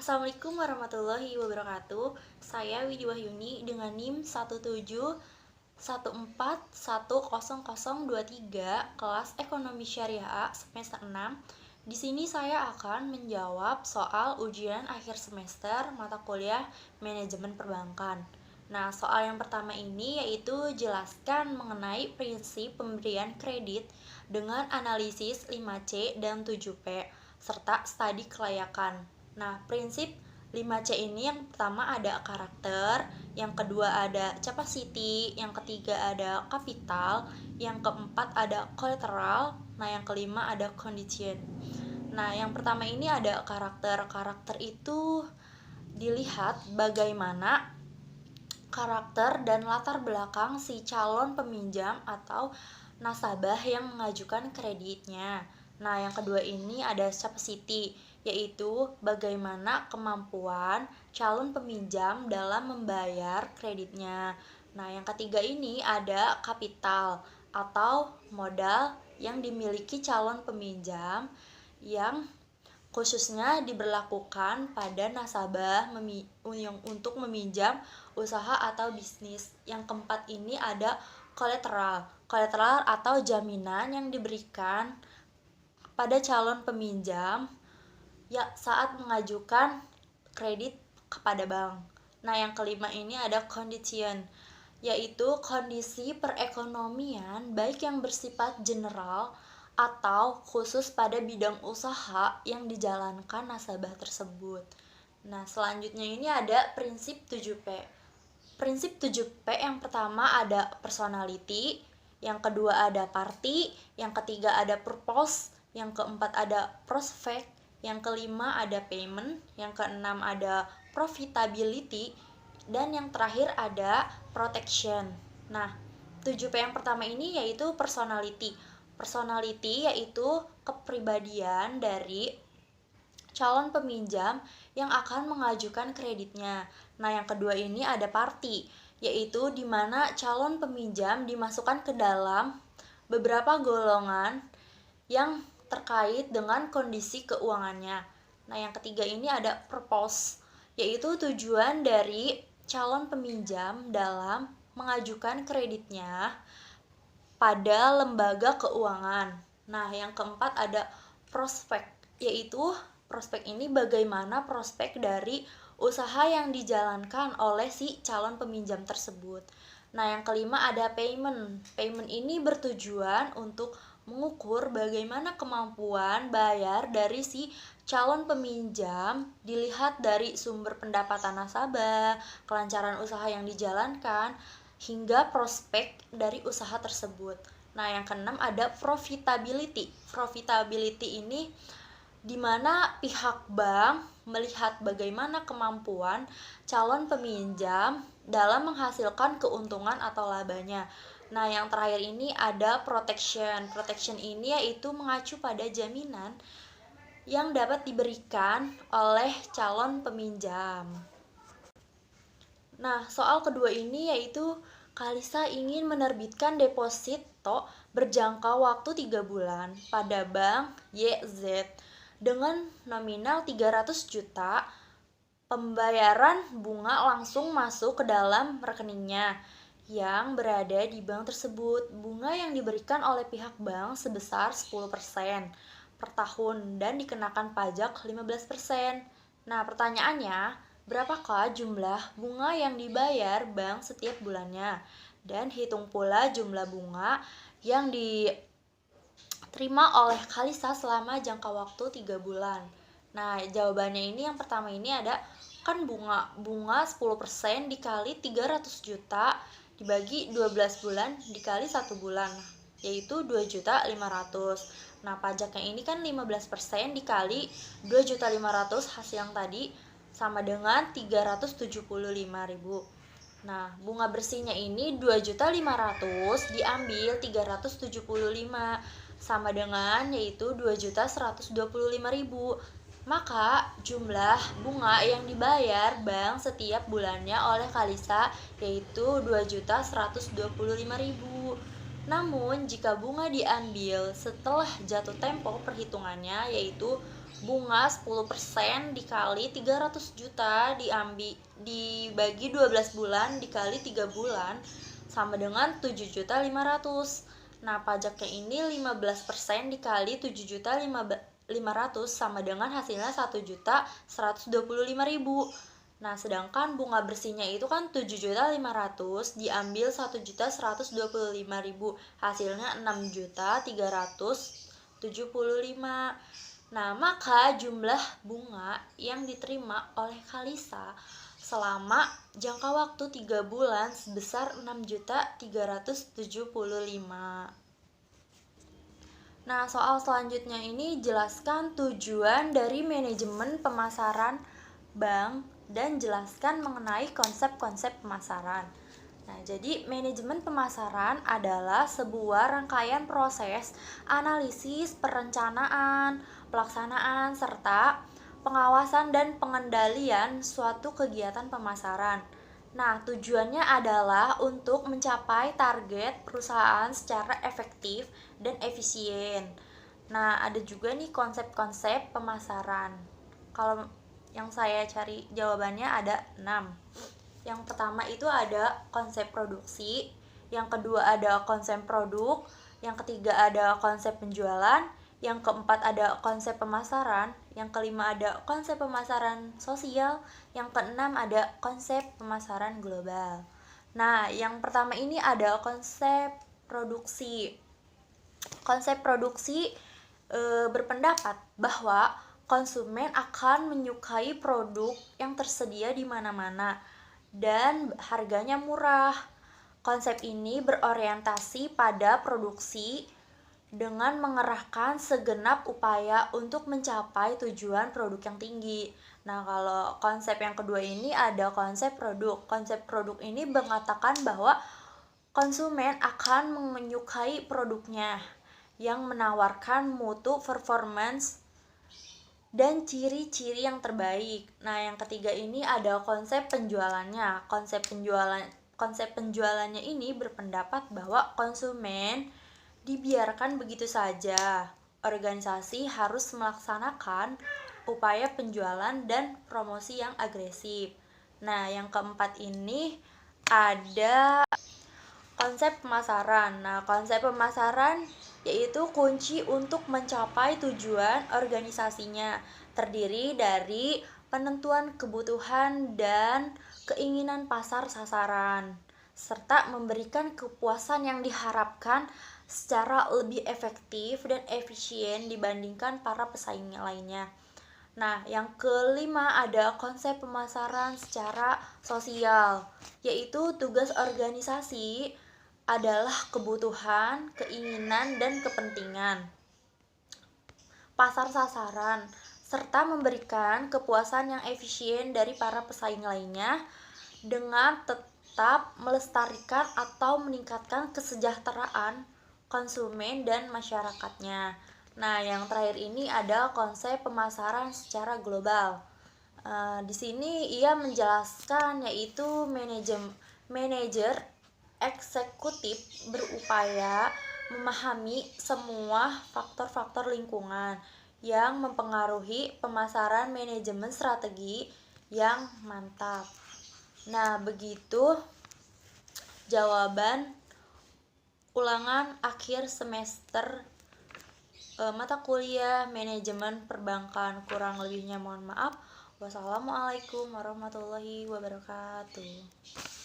Assalamualaikum warahmatullahi wabarakatuh. Saya Widi Wahyuni dengan NIM 171410023 kelas Ekonomi Syariah A semester 6. Di sini saya akan menjawab soal ujian akhir semester mata kuliah Manajemen Perbankan. Nah, soal yang pertama ini yaitu jelaskan mengenai prinsip pemberian kredit dengan analisis 5C dan 7P serta studi kelayakan. Nah, prinsip 5C ini yang pertama ada karakter, yang kedua ada capacity, yang ketiga ada kapital, yang keempat ada collateral, nah yang kelima ada condition. Nah, yang pertama ini ada karakter. Karakter itu dilihat bagaimana karakter dan latar belakang si calon peminjam atau nasabah yang mengajukan kreditnya. Nah, yang kedua ini ada capacity, yaitu bagaimana kemampuan calon peminjam dalam membayar kreditnya. Nah, yang ketiga ini ada kapital atau modal yang dimiliki calon peminjam yang khususnya diberlakukan pada nasabah untuk meminjam usaha atau bisnis. Yang keempat ini ada kolateral. Kolateral atau jaminan yang diberikan pada calon peminjam ya saat mengajukan kredit kepada bank. Nah, yang kelima ini ada condition, yaitu kondisi perekonomian baik yang bersifat general atau khusus pada bidang usaha yang dijalankan nasabah tersebut. Nah, selanjutnya ini ada prinsip 7P. Prinsip 7P yang pertama ada personality, yang kedua ada party, yang ketiga ada purpose, yang keempat ada prospect, yang kelima ada payment, yang keenam ada profitability, dan yang terakhir ada protection. Nah, 7P yang pertama ini yaitu personality. Personality yaitu kepribadian dari calon peminjam yang akan mengajukan kreditnya. Nah, yang kedua ini ada party, yaitu di mana calon peminjam dimasukkan ke dalam beberapa golongan yang terkait dengan kondisi keuangannya. Nah, yang ketiga ini ada purpose, yaitu tujuan dari calon peminjam dalam mengajukan kreditnya pada lembaga keuangan. Nah, yang keempat ada prospek, yaitu prospek ini bagaimana prospek dari usaha yang dijalankan oleh si calon peminjam tersebut. Nah, yang kelima ada payment. Payment ini bertujuan untuk mengukur bagaimana kemampuan bayar dari si calon peminjam dilihat dari sumber pendapatan nasabah, kelancaran usaha yang dijalankan, hingga prospek dari usaha tersebut. Nah, yang keenam ada profitability. Profitability ini di mana pihak bank melihat bagaimana kemampuan calon peminjam dalam menghasilkan keuntungan atau labanya. Nah, yang terakhir ini ada protection. Protection ini yaitu mengacu pada jaminan yang dapat diberikan oleh calon peminjam. Nah, soal kedua ini yaitu Kalisa ingin menerbitkan deposito berjangka waktu 3 bulan pada bank YZ dengan nominal 300 juta. Pembayaran bunga langsung masuk ke dalam rekeningnya yang berada di bank tersebut. Bunga yang diberikan oleh pihak bank sebesar 10% per tahun dan dikenakan pajak 15%. Nah, pertanyaannya, berapakah jumlah bunga yang dibayar bank setiap bulannya? Dan hitung pula jumlah bunga yang diterima oleh Kalisa selama jangka waktu 3 bulan. Nah, jawabannya ini yang pertama ini ada kan bunga 10% dikali 300 juta dibagi 12 bulan dikali 1 bulan, yaitu 2.500.000. Nah, pajaknya ini kan 15% dikali 2.500.000 hasil yang tadi sama dengan 375.000. Nah, bunga bersihnya ini 2.500.000 diambil 375 sama dengan yaitu 2.125.000. Maka jumlah bunga yang dibayar bank setiap bulannya oleh Kalisa yaitu 2.125.000. Namun jika bunga diambil setelah jatuh tempo perhitungannya yaitu bunga 10% dikali 300 juta dibagi 12 bulan dikali 3 bulan sama dengan 7.500.000. Nah, pajaknya ini 15% dikali 7.500.000 sama dengan hasilnya 1.125.000. Nah, sedangkan bunga bersihnya itu kan 7.500.000 diambil 1.125.000, hasilnya 6.375.000. Nah, maka jumlah bunga yang diterima oleh Kalisa selama jangka waktu 3 bulan sebesar 6.375.000. Nah, soal selanjutnya ini jelaskan tujuan dari manajemen pemasaran bank dan jelaskan mengenai konsep-konsep pemasaran. Nah, jadi manajemen pemasaran adalah sebuah rangkaian proses analisis, perencanaan, pelaksanaan, serta pengawasan dan pengendalian suatu kegiatan pemasaran. Nah, tujuannya adalah untuk mencapai target perusahaan secara efektif dan efisien. Nah, ada juga nih konsep-konsep pemasaran. Kalau yang saya cari jawabannya ada 6. Yang pertama itu ada konsep produksi, yang kedua ada konsep produk, yang ketiga ada konsep penjualan, yang keempat ada konsep pemasaran, yang kelima ada konsep pemasaran sosial, yang keenam ada konsep pemasaran global. Nah, yang pertama ini ada konsep produksi. Konsep produksi berpendapat bahwa konsumen akan menyukai produk yang tersedia di mana-mana dan harganya murah. Konsep ini berorientasi pada produksi dengan mengerahkan segenap upaya untuk mencapai tujuan produk yang tinggi. Nah, kalau konsep yang kedua ini ada konsep produk. Konsep produk ini mengatakan bahwa konsumen akan menyukai produknya yang menawarkan mutu, performance, dan ciri-ciri yang terbaik. Nah, yang ketiga ini ada konsep penjualannya. Konsep penjualannya ini berpendapat bahwa konsumen dibiarkan begitu saja. Organisasi harus melaksanakan upaya penjualan dan promosi yang agresif. Nah, yang keempat ini ada konsep pemasaran. Nah, konsep pemasaran yaitu kunci untuk mencapai tujuan organisasinya, terdiri dari penentuan kebutuhan dan keinginan pasar sasaran, serta memberikan kepuasan yang diharapkan secara lebih efektif dan efisien dibandingkan para pesaing lainnya. Nah, yang kelima ada konsep pemasaran secara sosial, yaitu tugas organisasi adalah kebutuhan, keinginan, dan kepentingan pasar sasaran, serta memberikan kepuasan yang efisien dari para pesaing lainnya dengan tetap melestarikan atau meningkatkan kesejahteraan konsumen dan masyarakatnya. Nah, yang terakhir ini ada konsep pemasaran secara global. Di sini ia menjelaskan yaitu manajer eksekutif berupaya memahami semua faktor-faktor lingkungan yang mempengaruhi pemasaran manajemen strategi yang mantap. Nah, begitu jawaban ulangan akhir semester mata kuliah manajemen perbankan. Kurang lebihnya mohon maaf. Wassalamualaikum warahmatullahi wabarakatuh.